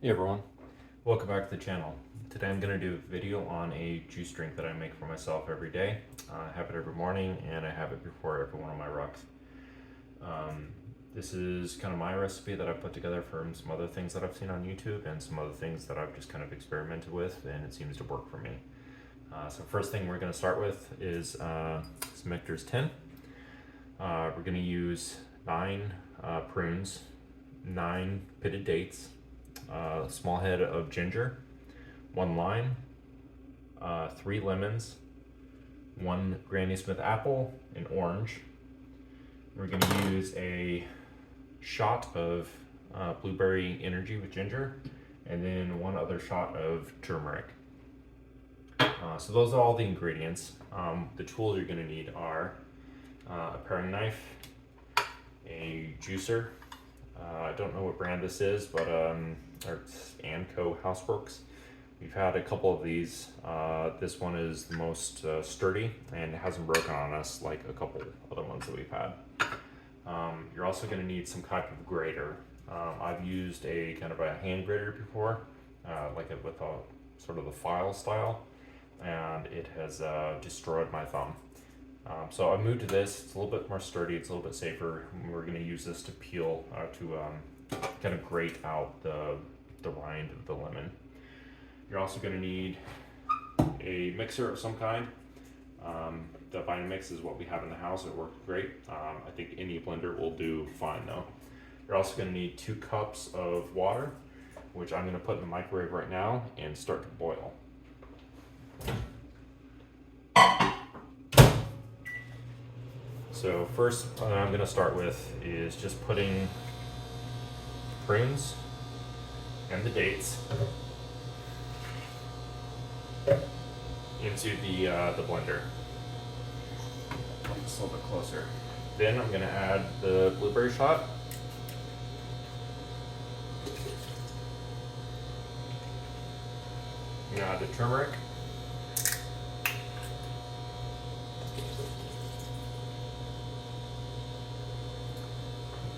Hey everyone, welcome back to the channel. Today I'm going to do a video on a juice drink that I make for myself every day. I have it every morning and I have it before every one of my rucks. This is kind of my recipe that I put together from some other things that I've seen on YouTube and some other things that I've just kind of experimented with, and it seems to work for me. So first thing we're going to start with is some Michter's tin. We're going to use 9 prunes, 9 pitted dates, a small head of ginger, 1 lime, 3 lemons, 1 Granny Smith apple, an orange. We're going to use a shot of blueberry energy with ginger, and then 1 other shot of turmeric. So those are all the ingredients. The tools you're going to need are a paring knife, a juicer. I don't know what brand this is, but it's Anco Houseworks. We've had a couple of these. This one is the most sturdy and it hasn't broken on us like a couple other ones that we've had. You're also going to need some type of grater. I've used a kind of a hand grater before, with a sort of the file style, and it has destroyed my thumb. So I moved to this. It's a little bit more sturdy. It's a little bit safer. We're going to use this to peel, kind of grate out the rind of the lemon. You're also going to need a mixer of some kind. The Vitamix is what we have in the house. It works great. I think any blender will do fine though. You're also going to need 2 cups of water, which I'm going to put in the microwave right now and start to boil. So first what I'm going to start with is just putting prunes and the dates into the blender. Just a little bit closer. Then I'm going to add the blueberry shot. I'm going to add the turmeric.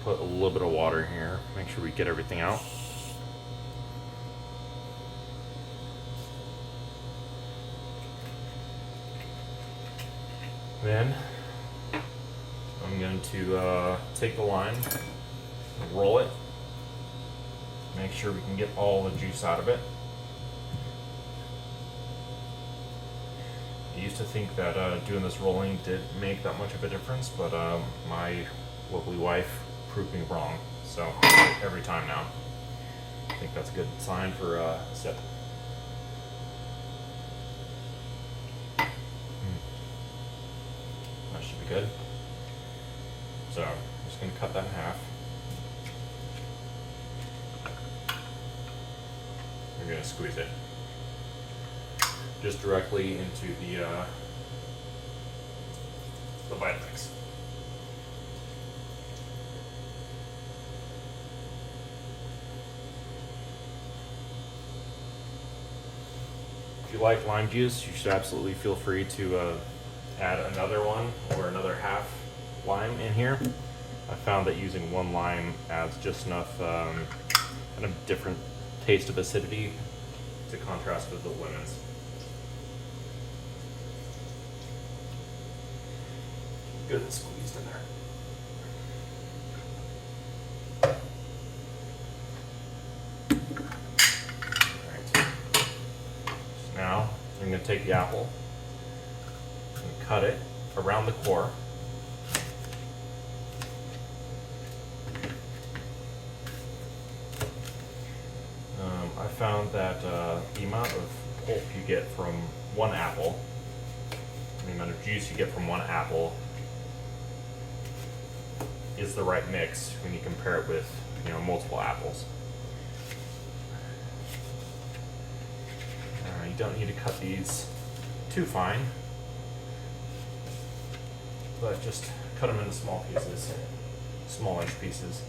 Put a little bit of water here, make sure we get everything out. Then I'm going to take the lime, roll it, make sure we can get all the juice out of it. I used to think that doing this rolling did make that much of a difference, but my lovely wife proved me wrong, so every time now. I think that's a good sign for a sip. That should be good. So I'm just going to cut that in half. We're going to squeeze it just directly into the Vitamix. If you like lime juice, you should absolutely feel free to add another one or another half lime in here. I found that using 1 lime adds just enough kind of different taste of acidity to contrast with the lemons. Good and squeezed in there. Now, I'm going to take the apple and cut it around the core. I found that the amount of pulp you get from 1 apple, the amount of juice you get from 1 apple, is the right mix when you compare it with, multiple apples. You don't need to cut these too fine, but just cut them into small pieces, small-inch pieces.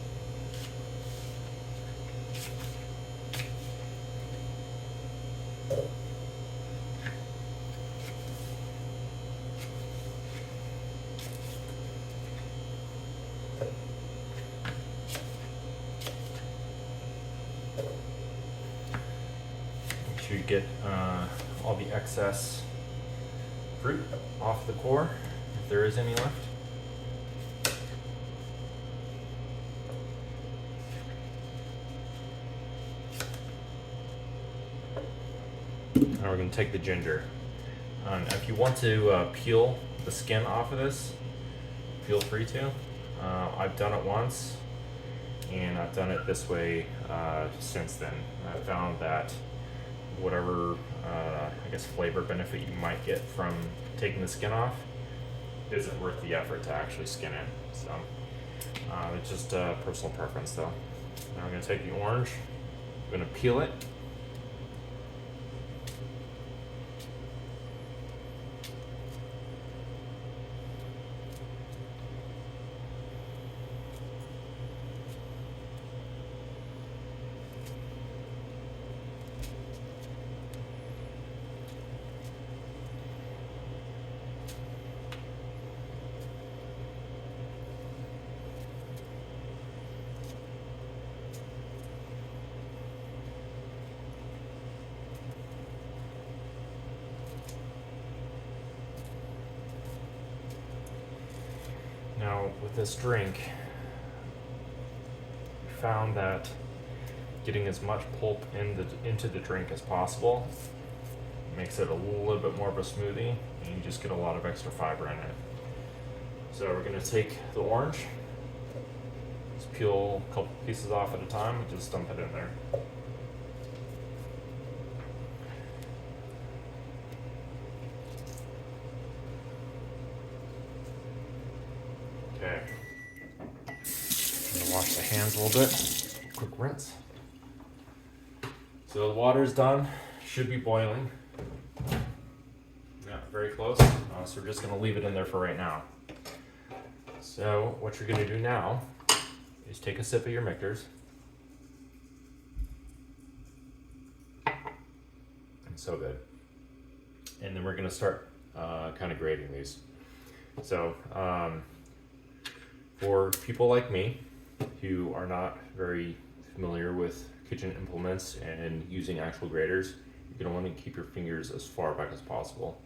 to get all the excess fruit off the core, if there is any left. Now we're going to take the ginger. If you want to peel the skin off of this, feel free to. I've done it once, and I've done it this way since then. I found that whatever I guess flavor benefit you might get from taking the skin off isn't worth the effort to actually skin it. So it's just personal preference though. Now I'm going to take the orange, I'm going to peel it. Now, with this drink, we found that getting as much pulp into the drink as possible makes it a little bit more of a smoothie, and you just get a lot of extra fiber in it. So we're going to take the orange, just peel a couple pieces off at a time, and just dump it in there. Okay, I'm gonna wash the hands a little bit. Quick rinse. So the water's done. Should be boiling. Yeah, very close. So we're just gonna leave it in there for right now. So what you're gonna do now is take a sip of your Michter's. It's so good. And then we're gonna start kind of grading these. So for people like me who are not very familiar with kitchen implements and using actual graters, you're going to want to keep your fingers as far back as possible.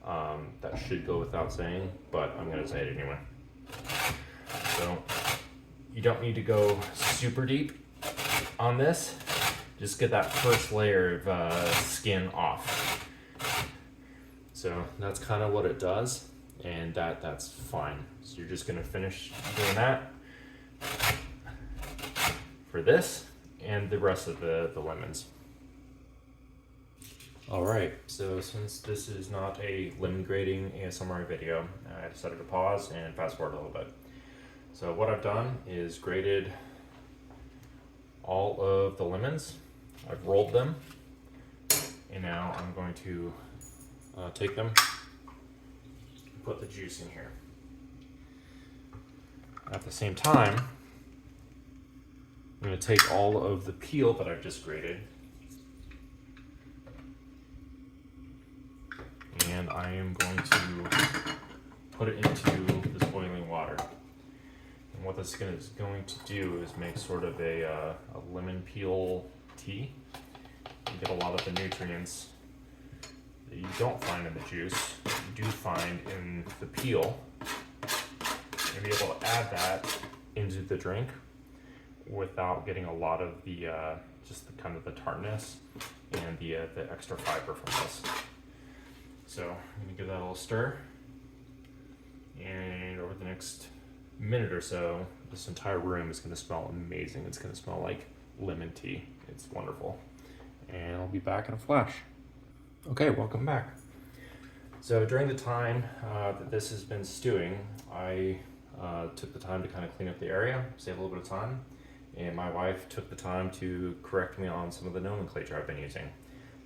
That should go without saying, but I'm going to say it anyway. So you don't need to go super deep on this. Just get that first layer of skin off. So that's kind of what it does. And that's fine. So you're just gonna finish doing that for this and the rest of the lemons. All right, so since this is not a lemon grading ASMR video, I decided to pause and fast forward a little bit. So what I've done is grated all of the lemons. I've rolled them, and now I'm going to take them, put the juice in here. At the same time, I'm going to take all of the peel that I've just grated, and I am going to put it into this boiling water. And what this is going to do is make sort of a lemon peel tea. You get a lot of the nutrients that you don't find in the juice, you do find in the peel, and be able to add that into the drink without getting a lot of the just the kind of the tartness and the extra fiber from this. So I'm gonna give that a little stir, and over the next minute or so, this entire room is gonna smell amazing. It's gonna smell like lemon tea. It's wonderful. And I'll be back in a flash. Okay, welcome back. So during the time that this has been stewing, I took the time to kind of clean up the area, save a little bit of time, and my wife took the time to correct me on some of the nomenclature I've been using.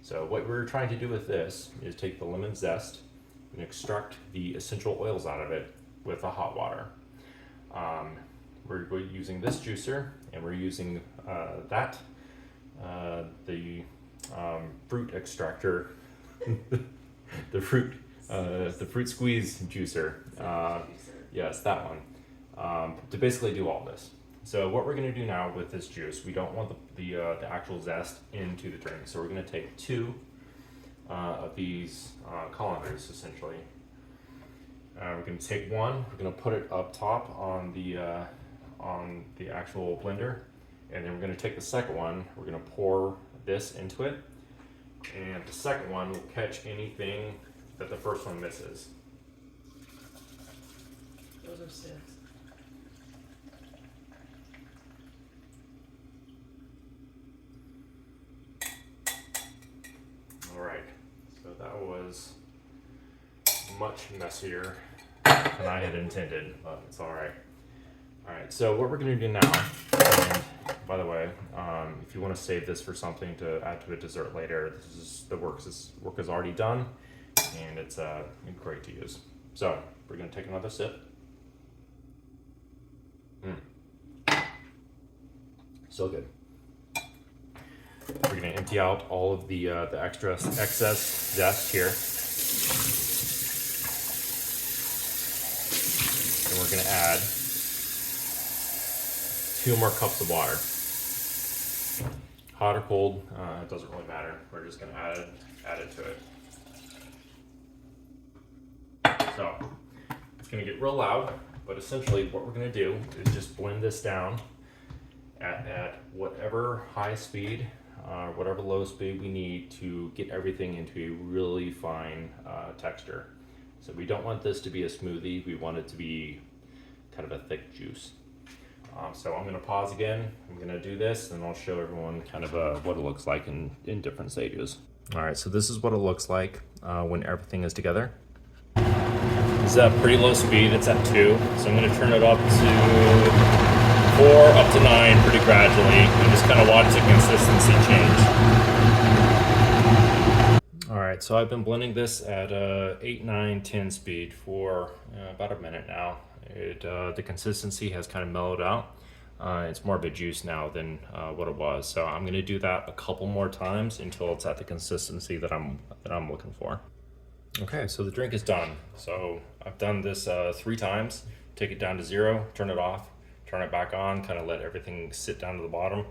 So what we're trying to do with this is take the lemon zest and extract the essential oils out of it with the hot water. We're using this juicer, and we're using the fruit extractor, the fruit squeeze juicer. Yes, that one. To basically do all this. So what we're gonna do now with this juice, we don't want the actual zest into the drink. So we're gonna take 2 of these colanders essentially. We're gonna take one, we're gonna put it up top on the actual blender, and then we're gonna take the second one, we're gonna pour this into it, and the second one will catch anything that the first one misses. Those are 6. All right, so that was much messier than I had intended, but it's all right. All right, so what we're gonna do now, and by the way, if you wanna save this for something to add to a dessert later, this is the work is already done, and it's great to use. So we're gonna take another sip. So good. We're gonna empty out all of the excess zest here. And we're gonna add 2 more cups of water. Hot or cold, it doesn't really matter. We're just gonna add it to it. So it's gonna get real loud, but essentially what we're gonna do is just blend this down at whatever high speed, whatever low speed we need to get everything into a really fine texture. So we don't want this to be a smoothie, we want it to be kind of a thick juice. So I'm gonna pause again, I'm gonna do this, and I'll show everyone kind of what it looks like in different stages. All right, so this is what it looks like when everything is together. This is at pretty low speed, it's at 2, so I'm gonna turn it up to 4 up to 9 pretty gradually, and just kind of watch the consistency change. All right, so I've been blending this at 8, 9, 10 speed for about a minute now. The consistency has kind of mellowed out. It's more of a juice now than what it was. So I'm gonna do that a couple more times until it's at the consistency that I'm looking for. Okay, so the drink is done. So I've done this 3 times. Take it down to 0, turn it off, turn it back on, kind of let everything sit down to the bottom,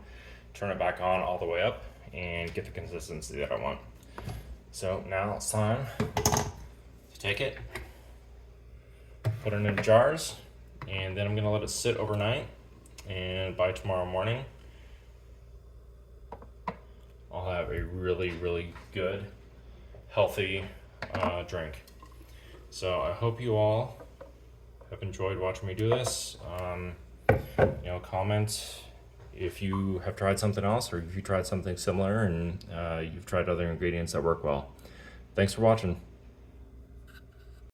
turn it back on all the way up, and get the consistency that I want. So now it's time to take it, put it in jars, and then I'm gonna let it sit overnight, and by tomorrow morning, I'll have a really, really good, healthy drink. So I hope you all have enjoyed watching me do this. Comment if you have tried something else, or if you tried something similar and you've tried other ingredients that work well. Thanks for watching.